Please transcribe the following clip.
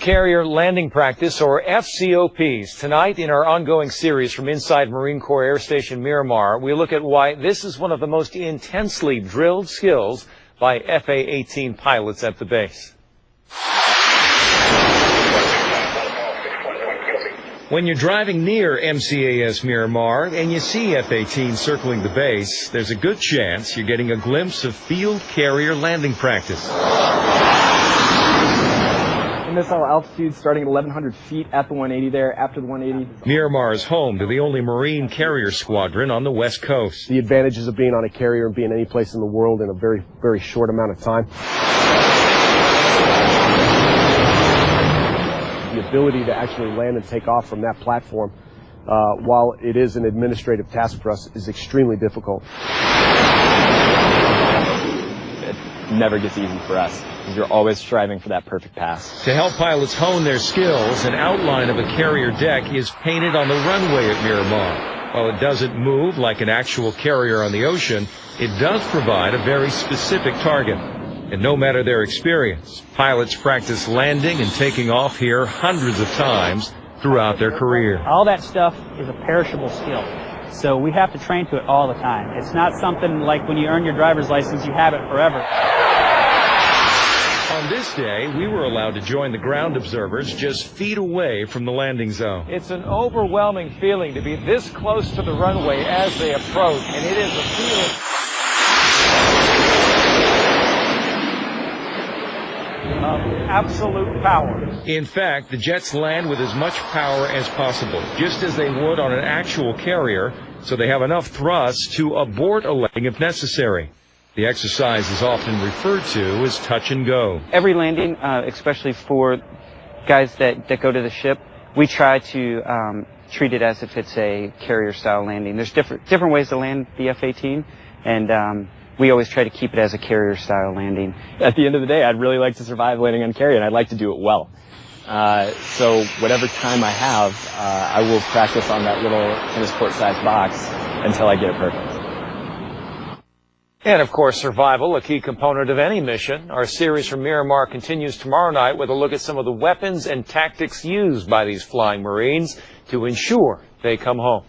Carrier Landing Practice, or FCOPs. Tonight, in our ongoing series from inside Marine Corps Air Station Miramar, we look at why this is one of the most intensely drilled skills by A-18 pilots at the base. When you're driving near MCAS Miramar and you see F-18 circling the base, there's a good chance you're getting a glimpse of field carrier landing practice. Missile altitude starting at 1,100 feet at the 180 there, after the 180. Miramar is home to the only Marine carrier squadron on the West Coast. The advantages of being on a carrier and being any place in the world in a very, very short amount of time. The ability to actually land and take off from that platform, while it is an administrative task for us, is extremely difficult. It never gets easy for us, because you're always striving for that perfect pass. To help pilots hone their skills, an outline of a carrier deck is painted on the runway at Miramar. While it doesn't move like an actual carrier on the ocean, it does provide a very specific target. And no matter their experience, pilots practice landing and taking off here hundreds of times throughout their career. All that stuff is a perishable skill. So we have to train to it all the time. It's not something like when you earn your driver's license, you have it forever. On this day, we were allowed to join the ground observers just feet away from the landing zone. It's an overwhelming feeling to be this close to the runway as they approach, and it is a feeling of absolute power. In fact, the jets land with as much power as possible, just as they would on an actual carrier, so they have enough thrust to abort a landing if necessary. The exercise is often referred to as touch and go. Every landing, especially for guys that go to the ship, we try to treat it as if it's a carrier-style landing. There's different ways to land the F-18, and we always try to keep it as a carrier-style landing. At the end of the day, I'd really like to survive landing on carrier, and I'd like to do it well. So whatever time I have, I will practice on that little tennis court-sized box until I get it perfect. And, of course, survival, a key component of any mission. Our series from Miramar continues tomorrow night with a look at some of the weapons and tactics used by these flying Marines to ensure they come home.